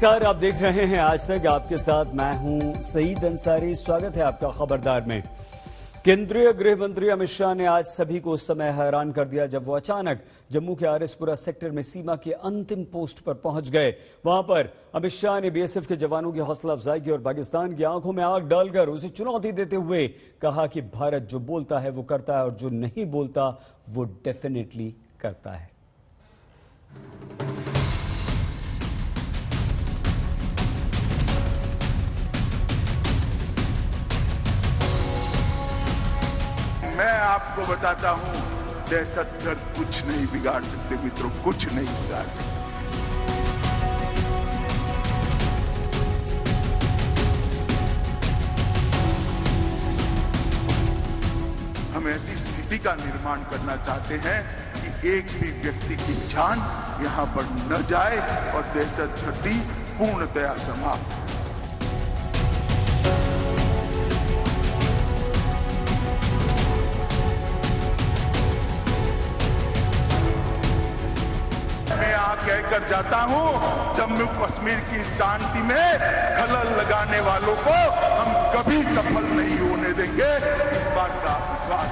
नमस्कार, आप देख रहे हैं आज तक। आपके साथ मैं हूं सईद अंसारी। स्वागत है आपका खबरदार में। केंद्रीय गृह मंत्री अमित शाह ने आज सभी को उस समय हैरान कर दिया जब वो अचानक जम्मू के आरएसपुरा सेक्टर में सीमा के अंतिम पोस्ट पर पहुंच गए। वहां पर अमित शाह ने बीएसएफ के जवानों की हौसला अफजाई की और पाकिस्तान की आंखों में आग डालकर उसे चुनौती देते हुए कहा कि भारत जो बोलता है वो करता है और जो नहीं बोलता वो डेफिनेटली करता है। मैं आपको बताता हूं, दहशतगर्द कुछ नहीं बिगाड़ सकते मित्रों, कुछ नहीं बिगाड़ सकते। हम ऐसी स्थिति का निर्माण करना चाहते हैं कि एक भी व्यक्ति की जान यहां पर न जाए और दहशतगर्दी पूर्णतया समाप्त। कहकर जाता हूं, जम्मू कश्मीर की शांति में खलल लगाने वालों को हम कभी सफल नहीं होने देंगे। इस बात का विश्वास।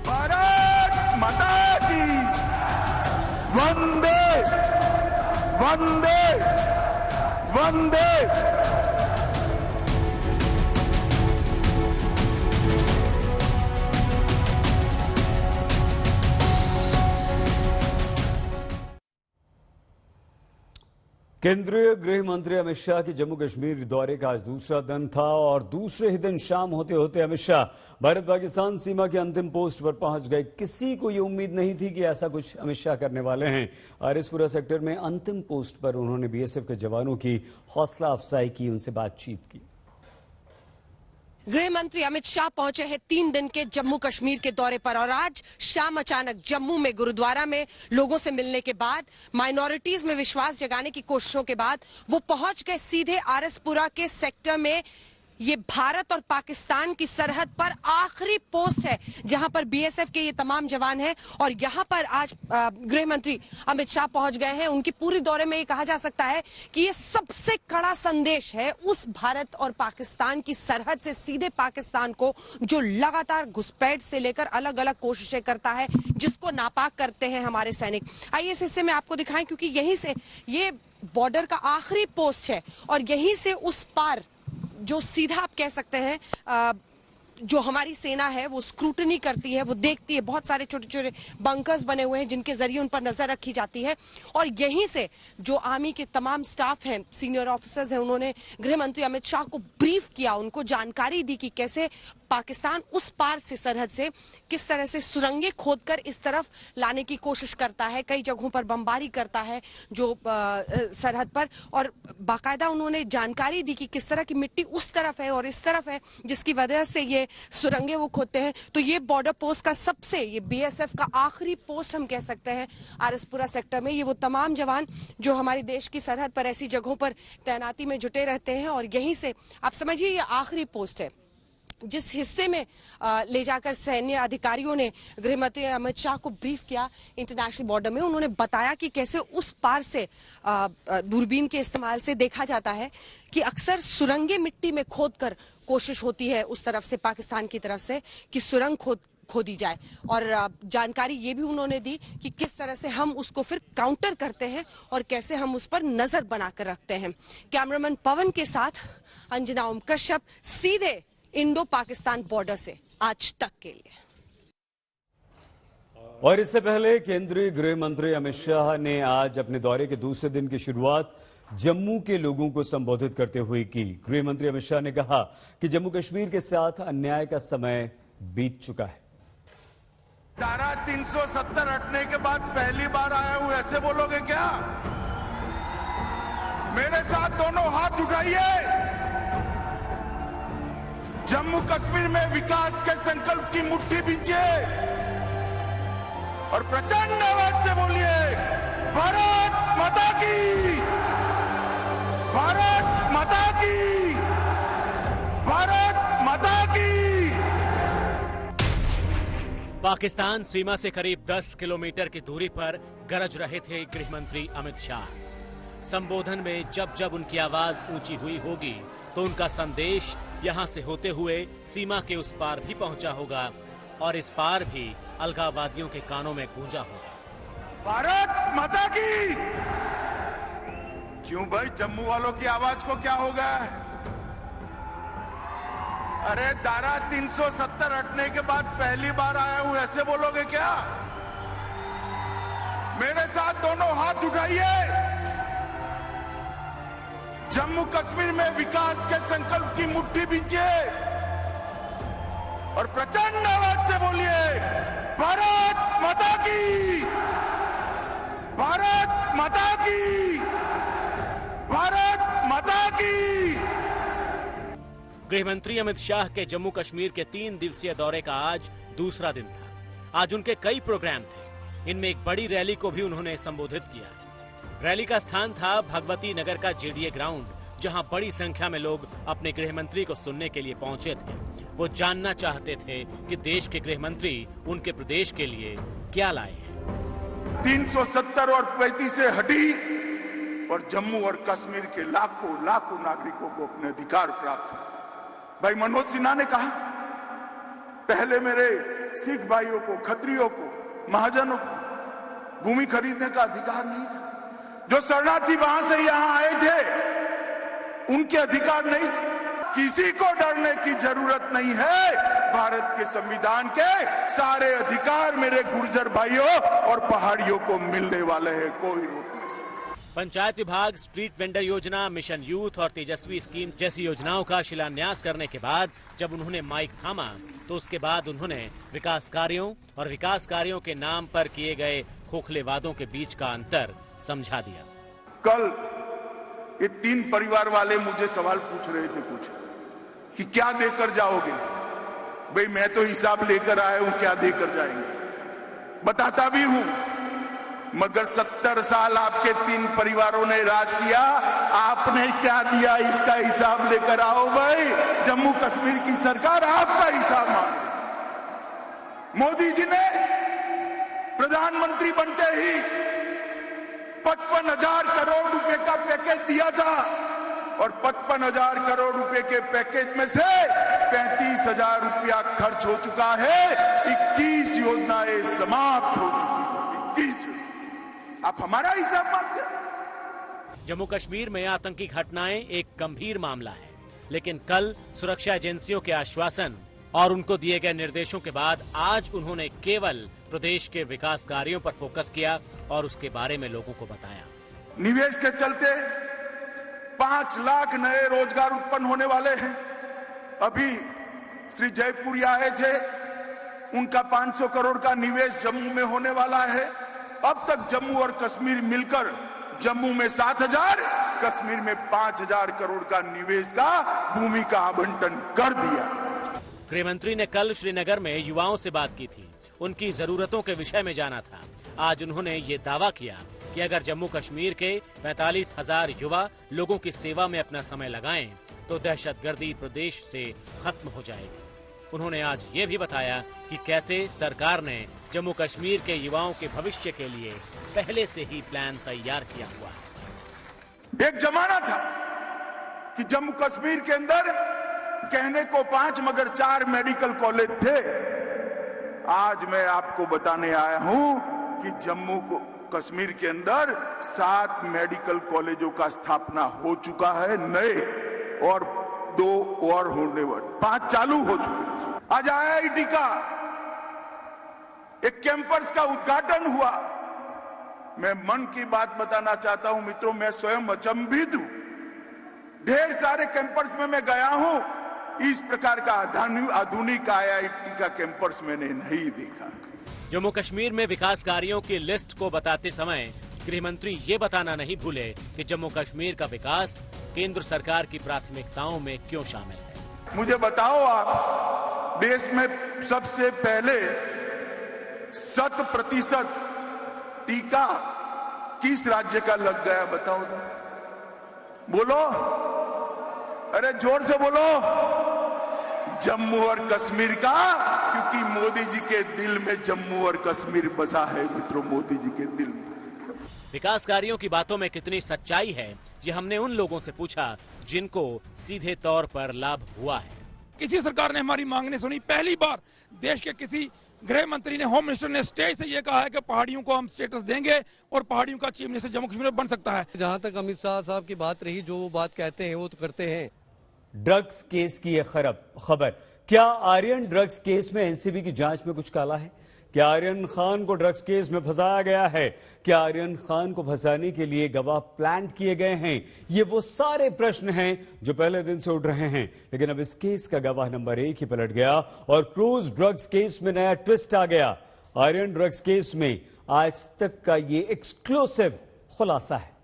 भारत माता की वंदे वंदे वंदे। केंद्रीय गृह मंत्री अमित शाह के जम्मू कश्मीर दौरे का आज दूसरा दिन था और दूसरे ही दिन शाम होते होते अमित शाह भारत पाकिस्तान सीमा के अंतिम पोस्ट पर पहुंच गए। किसी को ये उम्मीद नहीं थी कि ऐसा कुछ अमित शाह करने वाले हैं। आरएसपुरा सेक्टर में अंतिम पोस्ट पर उन्होंने बीएसएफ के जवानों की हौसला अफजाई की, उनसे बातचीत की। गृह मंत्री अमित शाह पहुंचे हैं 3 दिन के जम्मू कश्मीर के दौरे पर और आज शाम अचानक जम्मू में गुरुद्वारा में लोगों से मिलने के बाद, माइनॉरिटीज में विश्वास जगाने की कोशिशों के बाद वो पहुंच गए सीधे आरएसपुरा के सेक्टर में। ये भारत और पाकिस्तान की सरहद पर आखिरी पोस्ट है जहां पर बीएसएफ के ये तमाम जवान हैं और यहां पर आज गृह मंत्री अमित शाह पहुंच गए हैं। उनकी पूरी दौरे में ये कहा जा सकता है कि ये सबसे कड़ा संदेश है उस भारत और पाकिस्तान की सरहद से सीधे पाकिस्तान को, जो लगातार घुसपैठ से लेकर अलग अलग कोशिशें करता है, जिसको नापाक करते हैं हमारे सैनिक। आइए इस हिस्से में आपको दिखाएं, क्योंकि यहीं से ये बॉर्डर का आखिरी पोस्ट है और यहीं से उस पार जो सीधा आप कह सकते हैं जो हमारी सेना है वो स्क्रूटनी करती है, वो देखती है। बहुत सारे छोटे छोटे बंकर्स बने हुए हैं जिनके जरिए उन पर नजर रखी जाती है और यहीं से जो आर्मी के तमाम स्टाफ हैं, सीनियर ऑफिसर्स हैं, उन्होंने गृह मंत्री अमित शाह को ब्रीफ किया, उनको जानकारी दी कि कैसे पाकिस्तान उस पार से सरहद से किस तरह से सुरंगें खोदकर इस तरफ लाने की कोशिश करता है। कई जगहों पर बमबारी करता है जो सरहद पर, और बाकायदा उन्होंने जानकारी दी कि किस तरह की मिट्टी उस तरफ है और इस तरफ है जिसकी वजह से ये सुरंगें वो खोदते हैं। तो ये बॉर्डर पोस्ट का सबसे, ये बीएसएफ का आखिरी पोस्ट हम कह सकते हैं आरएसपुरा सेक्टर में। ये वो तमाम जवान जो हमारे देश की सरहद पर ऐसी जगहों पर तैनाती में जुटे रहते हैं और यहीं से आप समझिए ये आखिरी पोस्ट है। जिस हिस्से में ले जाकर सैन्य अधिकारियों ने गृह मंत्री अमित शाह को ब्रीफ किया इंटरनेशनल बॉर्डर में, उन्होंने बताया कि कैसे उस पार से दूरबीन के इस्तेमाल से देखा जाता है कि अक्सर सुरंगें मिट्टी में खोदकर कोशिश होती है उस तरफ से, पाकिस्तान की तरफ से, कि सुरंग खोदी जाए। और जानकारी ये भी उन्होंने दी कि किस तरह से हम उसको फिर काउंटर करते हैं और कैसे हम उस पर नजर बनाकर रखते हैं। कैमरामैन पवन के साथ अंजना ओम कश्यप, सीधे इंडो पाकिस्तान बॉर्डर से आज तक के लिए। और इससे पहले केंद्रीय गृह मंत्री अमित शाह ने आज अपने दौरे के दूसरे दिन की शुरुआत जम्मू के लोगों को संबोधित करते हुए की। गृह मंत्री अमित शाह ने कहा कि जम्मू कश्मीर के साथ अन्याय का समय बीत चुका है। धारा 370 हटने के बाद पहली बार आया हूं, ऐसे बोलोगे क्या? मेरे साथ दोनों हाथ उठाइए। जम्मू कश्मीर में विकास के संकल्प की मुट्ठी बींचिए और प्रचंड आवाज से बोलिए, भारत माता की, भारत माता की, भारत माता की। पाकिस्तान सीमा से करीब 10 किलोमीटर की दूरी पर गरज रहे थे गृह मंत्री अमित शाह। संबोधन में जब जब उनकी आवाज ऊंची हुई होगी तो उनका संदेश यहां से होते हुए सीमा के उस पार भी पहुंचा होगा और इस पार भी अलगाववादियों के कानों में गूंजा होगा। भारत माता की। क्यों भाई, जम्मू वालों की आवाज को क्या हो गया है? अरे धारा 370 हटने के बाद पहली बार आया हूं, ऐसे बोलोगे क्या? मेरे साथ दोनों हाथ उठाइए। जम्मू कश्मीर में विकास के संकल्प की मुट्ठी बींचिए और प्रचंड आवाज से बोलिए, भारत माता की, भारत माता की, भारत माता की। गृह मंत्री अमित शाह के जम्मू कश्मीर के 3 दिवसीय दौरे का आज दूसरा दिन था। आज उनके कई प्रोग्राम थे। इनमें एक बड़ी रैली को भी उन्होंने संबोधित किया। रैली का स्थान था भगवती नगर का जेडीए ग्राउंड, जहां बड़ी संख्या में लोग अपने गृह मंत्री को सुनने के लिए पहुंचे थे। वो जानना चाहते थे कि देश के गृह मंत्री उनके प्रदेश के लिए क्या लाए हैं। 370 और 35 से हटी और जम्मू और कश्मीर के लाखों लाखों नागरिकों को अपने अधिकार प्राप्त हुए। भाई मनोज सिन्हा ने कहा, पहले मेरे सिख भाइयों को, खत्रियों को, महाजनों को भूमि खरीदने का अधिकार नहीं था। जो शरणार्थी वहां से यहां आए थे उनके अधिकार नहीं थे। किसी को डरने की जरूरत नहीं है। भारत के संविधान के सारे अधिकार मेरे गुर्जर भाइयों और पहाड़ियों को मिलने वाले हैं, कोई रोक नहीं सकता। पंचायत विभाग, स्ट्रीट वेंडर योजना, मिशन यूथ और तेजस्वी स्कीम जैसी योजनाओं का शिलान्यास करने के बाद जब उन्होंने माइक थामा तो उसके बाद उन्होंने विकास कार्यों और विकास कार्यों के नाम पर किए गए खोखले वादों के बीच का अंतर समझा दिया। कल ये 3 परिवार वाले मुझे सवाल पूछ रहे थे कुछ कि क्या देकर जाओगे। भाई मैं तो हिसाब लेकर आया हूं, क्या देकर जाएंगे बताता भी हूं, मगर 70 साल आपके 3 परिवारों ने राज किया, आपने क्या दिया इसका हिसाब लेकर आओ भाई। जम्मू कश्मीर की सरकार आपका हिसाब मांगे। मोदी जी ने प्रधानमंत्री बनते ही 55,000 करोड़ रुपए का पैकेज दिया था और 55,000 करोड़ रुपए के पैकेज में से 35,000 रुपया खर्च हो चुका है। 21 योजनाएं समाप्त हो चुकी है। 21। आप हमारा हिसाब मांगते हैं। जम्मू कश्मीर में आतंकी घटनाएं एक गंभीर मामला है, लेकिन कल सुरक्षा एजेंसियों के आश्वासन और उनको दिए गए निर्देशों के बाद आज उन्होंने केवल प्रदेश के विकास कार्यों पर फोकस किया और उसके बारे में लोगों को बताया। निवेश के चलते 5 लाख नए रोजगार उत्पन्न होने वाले हैं। अभी श्री जयपुरी आए थे, उनका 500 करोड़ का निवेश जम्मू में होने वाला है। अब तक जम्मू और कश्मीर मिलकर जम्मू में 7,000, कश्मीर में 5,000 करोड़ का निवेश का भूमि का आवंटन कर दिया। गृह मंत्री ने कल श्रीनगर में युवाओं से बात की थी, उनकी जरूरतों के विषय में जाना था। आज उन्होंने ये दावा किया कि अगर जम्मू कश्मीर के 45,000 युवा लोगों की सेवा में अपना समय लगाएं तो दहशतगर्दी प्रदेश से खत्म हो जाएगी। उन्होंने आज ये भी बताया कि कैसे सरकार ने जम्मू कश्मीर के युवाओं के भविष्य के लिए पहले से ही प्लान तैयार किया हुआ है। एक जमाना था कि जम्मू कश्मीर के अंदर कहने को 5 मगर 4 मेडिकल कॉलेज थे। आज मैं आपको बताने आया हूं कि जम्मू कश्मीर के अंदर 7 मेडिकल कॉलेजों का स्थापना हो चुका है नए, और 2 और होने वाले, 5 चालू हो चुके। आज IIT का एक कैंपस का उद्घाटन हुआ। मैं मन की बात बताना चाहता हूं मित्रों, मैं स्वयं अचंभित हूं। ढेर सारे कैंपस में मैं गया हूं, इस प्रकार का आधुनिक IIT का कैंपस मैंने नहीं देखा। जम्मू कश्मीर में विकास कार्यों की लिस्ट को बताते समय गृह मंत्री ये बताना नहीं भूले कि जम्मू कश्मीर का विकास केंद्र सरकार की प्राथमिकताओं में क्यों शामिल है। मुझे बताओ, आप देश में सबसे पहले 100% टीका किस राज्य का लग गया बताओ तो? बोलो, अरे जोर से बोलो। जम्मू और कश्मीर का, क्योंकि बाकी मोदी जी के दिल में जम्मू और कश्मीर बसा है मित्रों, मोदी जी के दिल में। विकास कार्यों की बातों में कितनी सच्चाई है, ये हमने उन लोगों से पूछा जिनको सीधे तौर पर लाभ हुआ है। किसी सरकार ने हमारी मांग नहीं सुनी। पहली बार देश के किसी गृह मंत्री ने, होम मिनिस्टर ने स्टेज से ये कहा है कि पहाड़ियों को हम स्टेटस देंगे और पहाड़ियों का चीफ मिनिस्टर जम्मू कश्मीर बन सकता है। जहां तक अमित शाह साहब की बात रही, जो वो बात कहते हैं वो तो करते हैं। ड्रग्स केस की यह खबर, क्या आर्यन ड्रग्स केस में एनसीबी की जांच में कुछ काला है? क्या आर्यन खान को ड्रग्स केस में फंसाया गया है? क्या आर्यन खान को फंसाने के लिए गवाह प्लान किए गए हैं? ये वो सारे प्रश्न हैं जो पहले दिन से उठ रहे हैं, लेकिन अब इस केस का गवाह नंबर 1 ही पलट गया और क्रूज ड्रग्स केस में नया ट्विस्ट आ गया। आर्यन ड्रग्स केस में आज तक का ये एक्सक्लूसिव खुलासा है।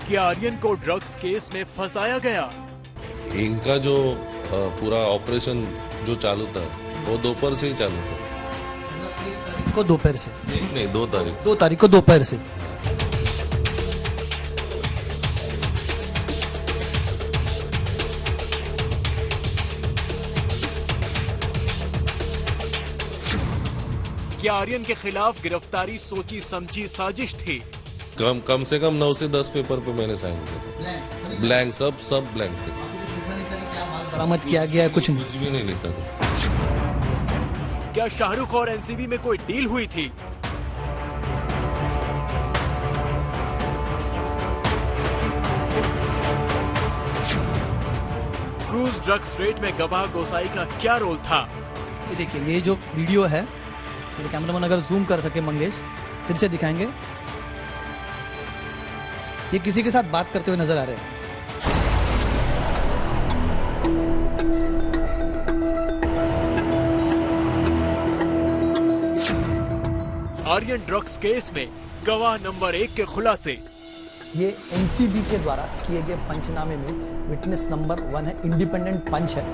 कि आर्यन को ड्रग्स केस में फंसाया गया। इनका जो पूरा ऑपरेशन जो चालू था वो दोपहर से ही चालू था। को दोपहर से नहीं, 2 तारीख 2 तारीख को दोपहर से। कि आर्यन के खिलाफ गिरफ्तारी सोची समझी साजिश थी। कम से कम 9 से 10 पेपर पे मैंने साइन किया था। ब्लैंक, सब ब्लैंक थे। बरामद किया गया कुछ भी नहीं लिखा था। क्या शाहरुख और एनसीबी में कोई डील हुई थी? क्रूज ड्रग्स रेड में गवाह गोसाई का क्या रोल था? ये देखिए, ये जो वीडियो है, मेरे कैमरामैन अगर जूम कर सके मंगेश, फिर से दिखाएंगे। ये किसी के साथ बात करते हुए नजर आ रहे हैं। आर्यन ड्रग्स केस में गवाह नंबर 1 के खुलासे। ये एनसीबी के द्वारा किए गए पंचनामे में विटनेस नंबर 1 है, इंडिपेंडेंट पंच है।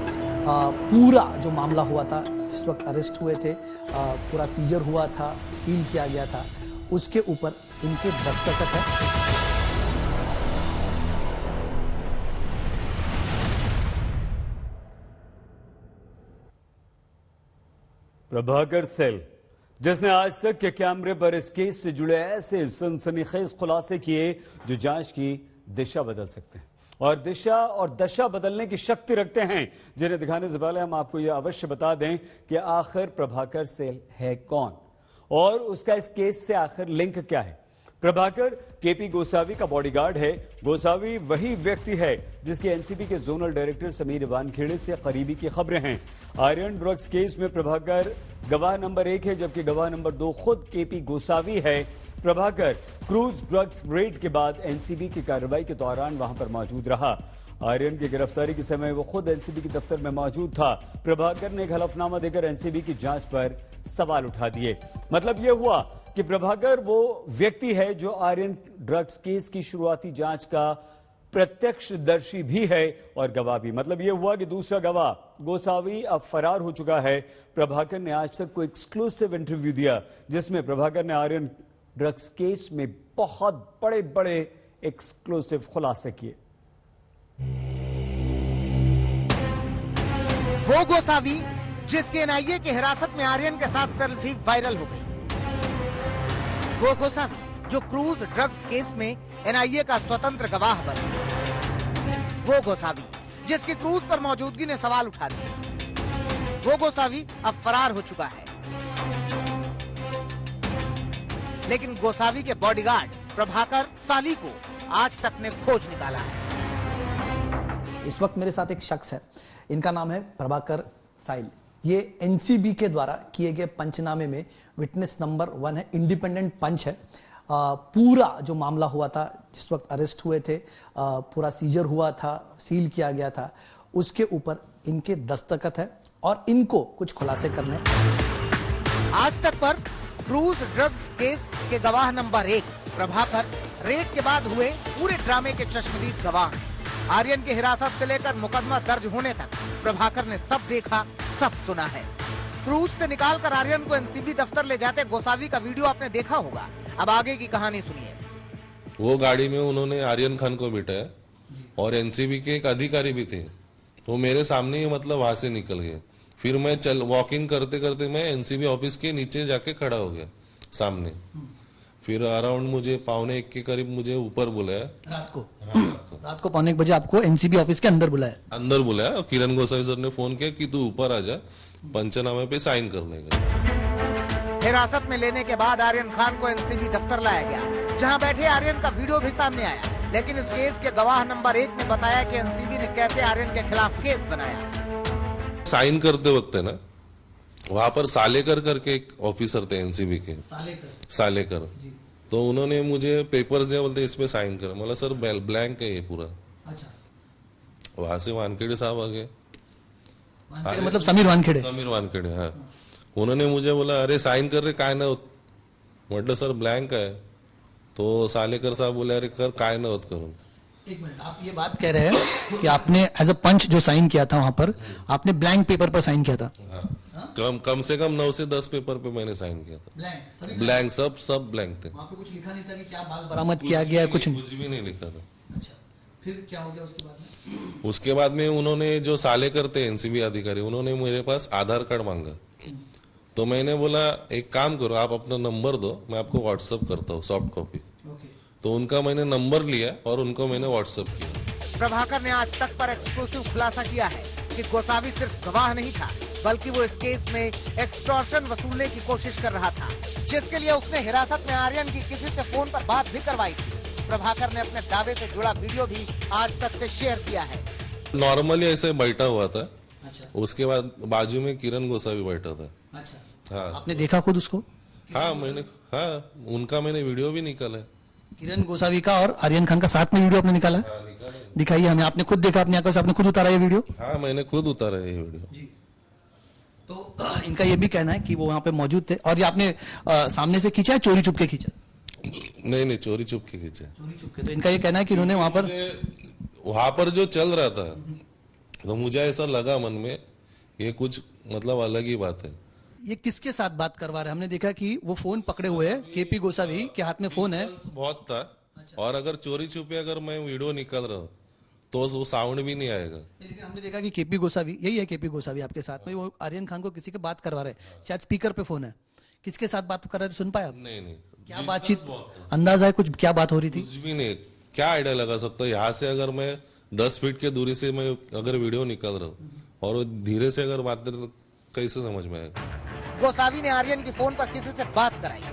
पूरा जो मामला हुआ था, जिस वक्त अरेस्ट हुए थे, पूरा सीजर हुआ था, सील किया गया था, उसके ऊपर इनके दस्तखत है। प्रभाकर सेल, जिसने आज तक के कैमरे पर इस केस से जुड़े ऐसे सनसनीखेज खुलासे किए जो जांच की दिशा बदल सकते हैं और दिशा और दशा बदलने की शक्ति रखते हैं, जिन्हें दिखाने से पहले हम आपको यह अवश्य बता दें कि आखिर प्रभाकर सेल है कौन और उसका इस केस से आखिर लिंक क्या है। प्रभाकर केपी गोसावी का बॉडीगार्ड है। गोसावी वही व्यक्ति है जिसके एनसीबी के जोनल डायरेक्टर समीर वानखेड़े से करीबी की खबरें हैं। आर्यन ड्रग्स केस में प्रभाकर गवाह नंबर 1 है, जबकि गवाह नंबर 2 खुद केपी गोसावी है। प्रभाकर क्रूज ड्रग्स रेड के बाद एनसीबी की कार्रवाई के दौरान वहां पर मौजूद रहा। आर्यन की गिरफ्तारी के समय वो खुद एनसीबी के दफ्तर में मौजूद था। प्रभाकर ने एक हलफनामा देकर एनसीबी की जांच पर सवाल उठा दिए। मतलब यह हुआ कि प्रभाकर वो व्यक्ति है जो आर्यन ड्रग्स केस की शुरुआती जांच का प्रत्यक्षदर्शी भी है और गवाह भी। मतलब यह हुआ कि दूसरा गवाह गोसावी अब फरार हो चुका है। प्रभाकर ने आज तक कोई एक्सक्लूसिव इंटरव्यू दिया जिसमें प्रभाकर ने आर्यन ड्रग्स केस में बहुत बड़े बड़े एक्सक्लूसिव खुलासे किए। वो गोसावी जिसके एनआईए की हिरासत में आर्यन के साथ सेल्फी वायरल हो गई। वो गोसावी जो क्रूज ड्रग्स केस में एनआईए का स्वतंत्र गवाह बना। वो गोसावी जिसकी क्रूज पर मौजूदगी ने सवाल उठा दिए। वो गोसावी अब फरार हो चुका है, लेकिन गोसावी के बॉडीगार्ड प्रभाकर साली को आज तक ने खोज निकाला है। इस वक्त मेरे साथ एक शख्स है, इनका नाम है प्रभाकर साइल। ये एनसीबी के द्वारा किए गए पंचनामे में विटनेस नंबर 1 है, इंडिपेंडेंट पंच है। पूरा जो मामला हुआ था, जिस वक्त अरेस्ट हुए थे, पूरा सीजर हुआ था, सील किया गया था, उसके ऊपर इनके दस्तखत है और इनको कुछ खुलासे करने। आज तक पर क्रूज ड्रग्स केस के गवाह नंबर 1 प्रभाकर रेड के बाद हुए पूरे ड्रामे के चश्मदीद गवाह। आर्यन की हिरासत से लेकर मुकदमा दर्ज होने तक प्रभाकर ने सब देखा, सब सुना है। क्रूज से निकालकर आर्यन को एनसीबी दफ्तर ले जाते गोसावी का वीडियो आपने देखा होगा। अब आगे की कहानी सुनिए। वो गाड़ी में उन्होंने आर्यन खान को बिठाया और एनसीबी के एक अधिकारी भी थे, वो मेरे सामने ही मतलब वहां से निकल गए। फिर मैं वॉकिंग करते करते मैं एनसीबी ऑफिस के नीचे जाके खड़ा हो गया सामने। फिर अराउंड मुझे 1:45 के करीब मुझे ऊपर बुलाया रात को। रात को 1:45 बजे आपको एनसीबी ऑफिस के अंदर बुलाया और किरण गोसावी सर ने फोन किया कि तू ऊपर आ जा, पंचनामे पे साइन करने का। हिरासत में लेने के बाद आर्यन खान को एनसीबी दफ्तर लाया गया, जहां बैठे आर्यन का वीडियो भी सामने आया। लेकिन इस केस के गवाह नंबर 1 ने बताया कि एनसीबी ने कैसे आर्यन के खिलाफ केस बनाया। साइन करते वक्त है ना, वहां पर सालेकर करके एक ऑफिसर थे एनसीबी के, सालेकर। तो उन्होंने मुझे पेपर्स दिया, बोलते इस पे साइन कर। बोला सर ब्लैंक है ये पूरा। अच्छा। वहां से वानखेड़े साहब आ गए, मतलब समीर वानखेड़े। हाँ, उन्होंने मुझे बोला अरे साइन कर रहे काय ना होत, मतलब सर ब्लैंक है। तो सालेकर साहब बोले अरे कर काय ना होत करूँ। एक मिनट, आप ये बात कह रहे हैं कि आपने एज अ पंच जो साइन किया था वहां पर आपने ब्लैंक पेपर पर साइन किया था? हाँ। कम से कम 9 से 10 पेपर पे मैंने साइन किया था। ब्लैंक सब ब्लैंक थे। वहाँ पे कुछ लिखा नहीं था कि क्या माल बरामद किया गया? कुछ भी नहीं लिखा था। अच्छा, फिर क्या हो गया उसके बाद में? उसके बाद में उन्होंने जो सालेकर थे एनसीबी अधिकारी, उन्होंने मेरे पास आधार कार्ड मांगा। तो मैंने बोला एक काम करो, आप अपना नंबर दो, मैं आपको व्हाट्सएप करता हूँ सॉफ्ट कॉपी। तो उनका मैंने नंबर लिया और उनको मैंने व्हाट्सएप किया। प्रभाकर ने आज तक पर एक्सक्लूसिव खुलासा किया है कि गोसावी सिर्फ गवाह नहीं था, बल्कि वो इस केस में एक्सटॉर्शन वसूलने की कोशिश कर रहा था, जिसके लिए उसने हिरासत में आर्यन की किसी से फोन पर बात भी करवाई थी। प्रभाकर ने अपने दावे से जुड़ा वीडियो भी आज तक से शेयर किया है। नॉर्मली ऐसे बैठा हुआ था। अच्छा। उसके बाद बाजू में किरण गोसावी बैठा था। अच्छा। हाँ, आपने देखा खुद उसको? हाँ उनका मैंने वीडियो भी निकाला है। किरण गोसावी का और आर्यन खान का साथ में वीडियो आपने निकाला? दिखाइए हमें। आपने खुद देखा अपनी आंखों से? आपने खुद उतारा ये वीडियो? हाँ, मैंने खुद उतारा ये वीडियो। जी। तो इनका ये भी कहना है कि वो वहां पे मौजूद थे। और ये आपने सामने से खींचा है, चोरी चुप के खींचा? नहीं, चोरी चुप के खींचा। चोरी चुप के। तो इनका ये कहना है कि इन्होंने वहां पर जो चल रहा था, तो मुझे ऐसा लगा मन में ये कुछ मतलब अलग ही बात है। ये किसके साथ बात करवा रहे हैं? हमने देखा कि वो फोन पकड़े हुए हैं, केपी गोसावी के हाथ में फोन है। बहुत था। अच्छा। और अगर चोरी छुपे अगर मैं वीडियो निकाल रहा हूँ तो वो साउंड भी नहीं आएगा। लेकिन हमने देखा कि केपी गोसावी, यही है केपी गोसावी आपके साथ में, वो आर्यन खान को किसी के बात करवा रहे हैं, शायद स्पीकर पे फोन है। किसके साथ बात कर रहे थे, सुन पाए आप? नहीं। क्या बातचीत, अंदाजा है कुछ क्या बात हो रही थी? कुछ भी नहीं। क्या आइडिया लगा सकता है? यहाँ से अगर मैं 10 फीट के दूरी से मैं अगर वीडियो निकाल रहा हूँ और वो धीरे से अगर बात करे तो कैसे समझ में आएगा? गोसावी ने आर्यन की फोन पर किसी से बात कराई।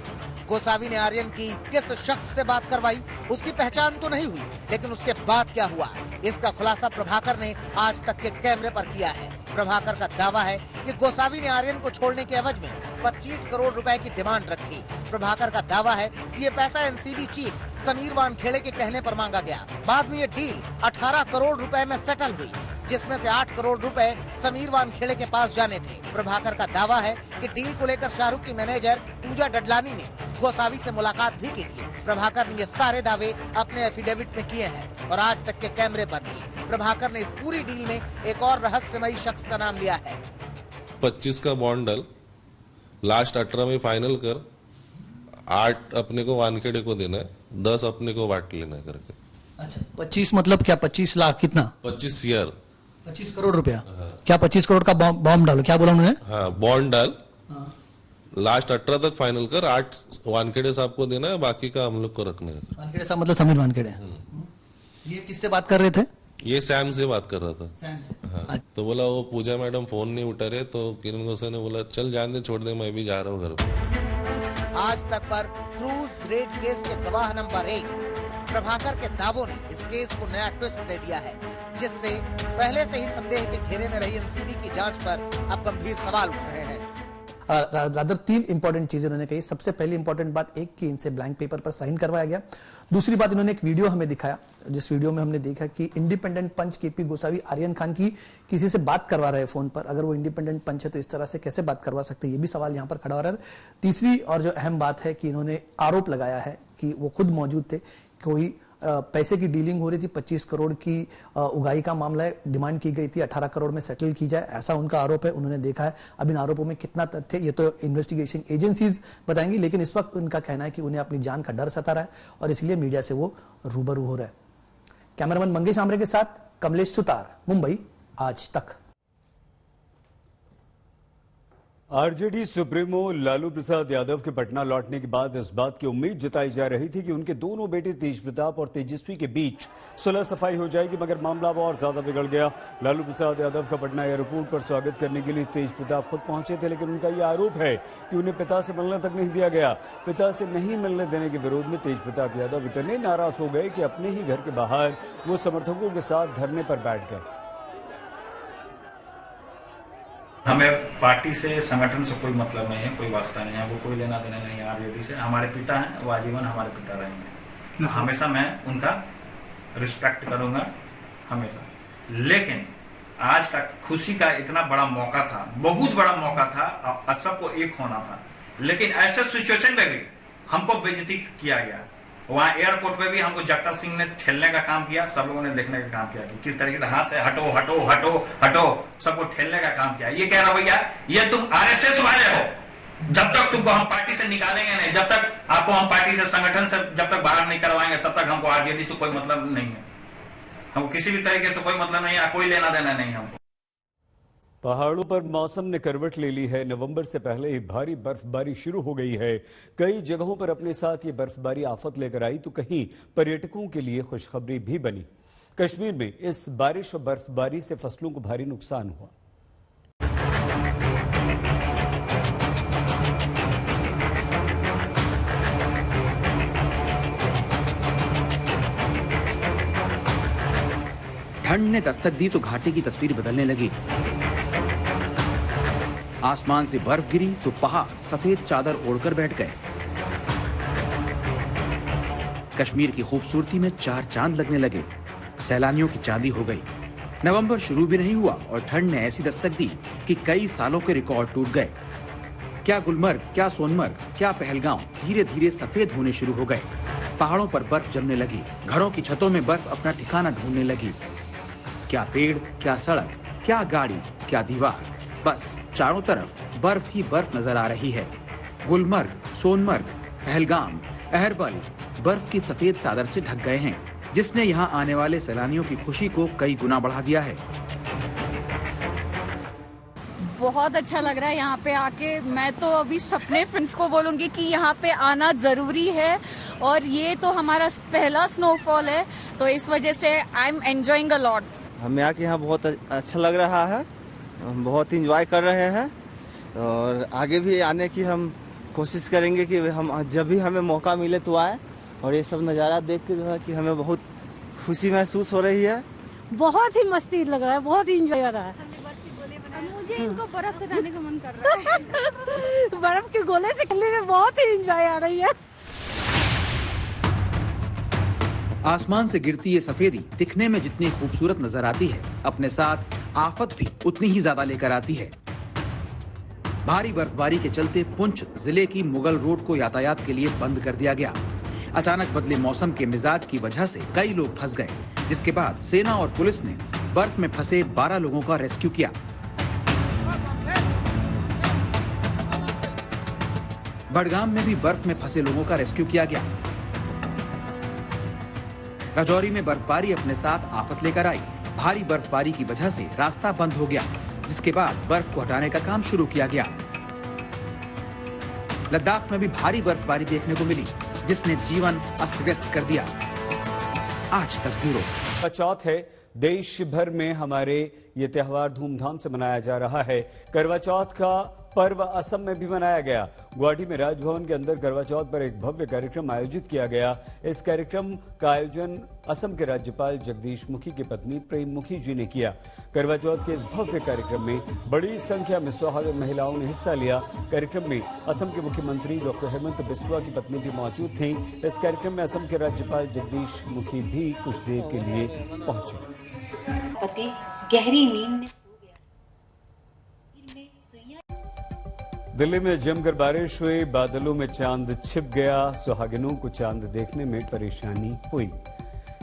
गोसावी ने आर्यन की किस शख्स से बात करवाई, उसकी पहचान तो नहीं हुई, लेकिन उसके बाद क्या हुआ, इसका खुलासा प्रभाकर ने आज तक के कैमरे पर किया है। प्रभाकर का दावा है कि गोसावी ने आर्यन को छोड़ने के एवज में 25 करोड़ रुपए की डिमांड रखी। प्रभाकर का दावा है कि ये पैसा एनसीबी चीफ समीर वानखेड़े के कहने पर मांगा गया। बाद में ये डील 18 करोड़ रुपए में सेटल हुई, जिसमें से 8 करोड़ रुपए समीर वानखेड़े के पास जाने थे। प्रभाकर का दावा है कि डील को लेकर शाहरुख की मैनेजर पूजा डडलानी ने गोसावी से मुलाकात भी की थी। प्रभाकर ने ये सारे दावे अपने एफिडेविट में किए हैं और आज तक के कैमरे पर भी। प्रभाकर ने इस पूरी डील में एक और रहस्यमयी शख्स का नाम लिया है। 25 का बॉन्ड डाल, लास्ट 18 में फाइनल कर, 8 अपने को वानखेड़े को देना है, 10 अपने को बांट लेना है करके। अच्छा, 25 मतलब क्या? 25 लाख? कितना? 25 CR, 25 करोड़ रुपया। क्या 25 करोड़ का बॉम्ब डालो? क्या बोला उन्होंने? हाँ, बॉन्ड डाल, लास्ट 18 तक फाइनल कर, 8 वानखेड़े साहब को देना है, बाकी का हम लोग को रखना है। वानखेड़े साहब मतलब समीर वानखेड़े। ये किससे बात कर रहे थे? ये सैम से बात कर रहा था। सैम से। हाँ। तो बोला वो पूजा मैडम फोन नहीं उठा रहे, तो किरण गोसावी ने बोला चल जान दे, छोड़ दे, मैं भी जा रहा हूँ घर पे। आज तक पर क्रूज रेड केस के गवाह नंबर 1 प्रभाकर के दावों ने इस केस को नया ट्विस्ट दे दिया है, जिससे पहले से ही संदेह के घेरे में रही एनसीबी की जांच पर अब गंभीर सवाल उठ रहे हैं। रादर 3 इंपॉर्टेंट चीजें उन्होंने कही। सबसे पहली इंपॉर्टेंट बात एक कि इनसे ब्लैंक पेपर पर साइन करवाया गया। दूसरी बात, इन्होंने एक वीडियो हमें दिखाया, जिस वीडियो में हमने देखा कि इंडिपेंडेंट पंच केपी गोसावी आर्यन खान की किसी से बात करवा रहे हैं फोन पर। अगर वो इंडिपेंडेंट पंच है तो इस तरह से कैसे बात करवा सकते हैं, ये भी सवाल यहाँ पर खड़ा हो रहा है। तीसरी और जो अहम बात है कि इन्होंने आरोप लगाया है कि वो खुद मौजूद थे, कोई पैसे की डीलिंग हो रही थी, 25 करोड़ की उगाही का मामला है, डिमांड की गई थी 18 करोड़ में सेटल की जाए, ऐसा उनका आरोप है। उन्होंने देखा है अब इन आरोपों में कितना तथ्य ये तो इन्वेस्टिगेशन एजेंसीज बताएंगी, लेकिन इस वक्त उनका कहना है कि उन्हें अपनी जान का डर सता रहा है और इसलिए मीडिया से वो रूबरू हो रहा है। कैमरामैन मंगेश आमरे के साथ कमलेश सुतार, मुंबई, आज तक। आरजेडी सुप्रीमो लालू प्रसाद यादव के पटना लौटने के बाद इस बात की उम्मीद जताई जा रही थी कि उनके दोनों बेटे तेज प्रताप और तेजस्वी के बीच सुलह सफाई हो जाएगी, मगर मामला और ज्यादा बिगड़ गया। लालू प्रसाद यादव का पटना एयरपोर्ट पर स्वागत करने के लिए तेज प्रताप खुद पहुंचे थे, लेकिन उनका यह आरोप है कि उन्हें पिता से मिलने तक नहीं दिया गया। पिता से नहीं मिलने देने के विरोध में तेज प्रताप यादव इतने नाराज हो गए कि अपने ही घर के बाहर वो समर्थकों के साथ धरने पर बैठ गए। हमें पार्टी से, संगठन से कोई मतलब नहीं है, कोई वास्ता नहीं है, वो कोई लेना देना नहीं है आरजेडी से। हमारे पिता हैं, वो आजीवन हमारे पिता रहेंगे, तो हमेशा मैं उनका रिस्पेक्ट करूंगा हमेशा। लेकिन आज का खुशी का इतना बड़ा मौका था, बहुत बड़ा मौका था, अब सबको एक होना था, लेकिन ऐसे सिचुएशन में भी हमको बेइज्जती किया गया। वहां एयरपोर्ट पे भी हमको जगताप सिंह ने ठेलने का काम किया, सब लोगों ने देखने का काम किया कि किस तरीके से हाथ से हटो हटो हटो हटो, सबको ठेलने का काम किया। ये कह रहा भैया ये तुम आरएसएस वाले हो, जब तक तुमको हम पार्टी से निकालेंगे नहीं, जब तक आपको हम पार्टी से, संगठन से जब तक बाहर नहीं करवाएंगे, तब तक हमको आरजेडी से कोई मतलब नहीं है, हमको किसी भी तरीके से कोई मतलब नहीं है, कोई लेना देना नहीं हमको। पहाड़ों पर मौसम ने करवट ले ली है। नवंबर से पहले ही भारी बर्फबारी शुरू हो गई है। कई जगहों पर अपने साथ ये बर्फबारी आफत लेकर आई तो कहीं पर्यटकों के लिए खुशखबरी भी बनी। कश्मीर में इस बारिश और बर्फबारी से फसलों को भारी नुकसान हुआ। ठंड ने दस्तक दी तो घाटी की तस्वीर बदलने लगी। आसमान से बर्फ गिरी तो पहाड़ सफेद चादर ओढ़कर बैठ गए। कश्मीर की खूबसूरती में चार चांद लगने लगे। सैलानियों की चांदी हो गई। नवंबर शुरू भी नहीं हुआ और ठंड ने ऐसी दस्तक दी कि कई सालों के रिकॉर्ड टूट गए। क्या गुलमर्ग, क्या सोनमर्ग, क्या पहलगांव धीरे धीरे सफेद होने शुरू हो गए। पहाड़ों पर बर्फ जमने लगी। घरों की छतों में बर्फ अपना ठिकाना ढूंढने लगी। क्या पेड़, क्या सड़क, क्या गाड़ी, क्या दीवार, बस चारों तरफ बर्फ ही बर्फ नजर आ रही है। गुलमर्ग, सोनमर्ग, पहलगाम, अहरबल बर्फ की सफेद चादर से ढक गए हैं, जिसने यहां आने वाले सैलानियों की खुशी को कई गुना बढ़ा दिया है। बहुत अच्छा लग रहा है यहाँ पे आके। मैं तो अभी अपने फ्रेंड्स को बोलूंगी कि यहाँ पे आना जरूरी है, और ये तो हमारा पहला स्नोफॉल है, तो इस वजह से I am enjoying a lot. हमें आके यहाँ बहुत अच्छा लग रहा है, हम बहुत इंजॉय कर रहे हैं, और आगे भी आने की हम कोशिश करेंगे कि हम जब भी हमें मौका मिले तो आए, और ये सब नज़ारा देख के जो है कि हमें बहुत खुशी महसूस हो रही है। बहुत ही मस्ती लग रहा है, बहुत ही इंजॉय कर रहा है। मुझे इनको बर्फ से जाने का मन कर रहा है। बर्फ के गोले से खेलने में बहुत ही इंजॉय आ रही है। आसमान से गिरती ये सफेदी दिखने में जितनी खूबसूरत नजर आती है, अपने साथ आफत भी उतनी ही ज्यादा लेकर आती है। भारी बर्फबारी के चलते पुंछ जिले की मुगल रोड को यातायात के लिए बंद कर दिया गया। अचानक बदले मौसम के मिजाज की वजह से कई लोग फंस गए, जिसके बाद सेना और पुलिस ने बर्फ में फंसे 12 लोगों का रेस्क्यू किया। बड़गाम में भी बर्फ में फंसे लोगों का रेस्क्यू किया गया। राजौरी में बर्फबारी अपने साथ आफत लेकर आई। भारी बर्फबारी की वजह से रास्ता बंद हो गया, जिसके बाद बर्फ को हटाने का काम शुरू किया गया। लद्दाख में भी भारी बर्फबारी देखने को मिली, जिसने जीवन अस्त व्यस्त कर दिया। आज तक ब्यूरो। चौथ है। देश भर में हमारे ये त्योहार धूमधाम से मनाया जा रहा है। करवा चौथ का पर्व असम में भी मनाया गया। गुवाहाटी में राजभवन के अंदर करवा चौथ पर एक भव्य कार्यक्रम आयोजित किया गया। इस कार्यक्रम का आयोजन असम के राज्यपाल जगदीश मुखी की पत्नी प्रेम मुखी जी ने किया। करवा चौथ के इस भव्य कार्यक्रम में बड़ी संख्या में सुहागिन महिलाओं ने हिस्सा लिया। कार्यक्रम में असम के मुख्यमंत्री डॉक्टर हेमंत बिस्वा की पत्नी भी मौजूद थीं। इस कार्यक्रम में असम के राज्यपाल जगदीश मुखी भी कुछ देर के लिए पहुंचे। पति गहरी नींद में दिल्ली में जमकर बारिश हुई। बादलों में चांद छिप गया। सुहागिनों को चांद देखने में परेशानी हुई।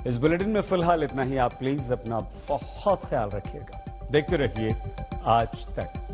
इस बुलेटिन में फिलहाल इतना ही। आप प्लीज अपना बहुत ख्याल रखिएगा। देखते रहिए आज तक।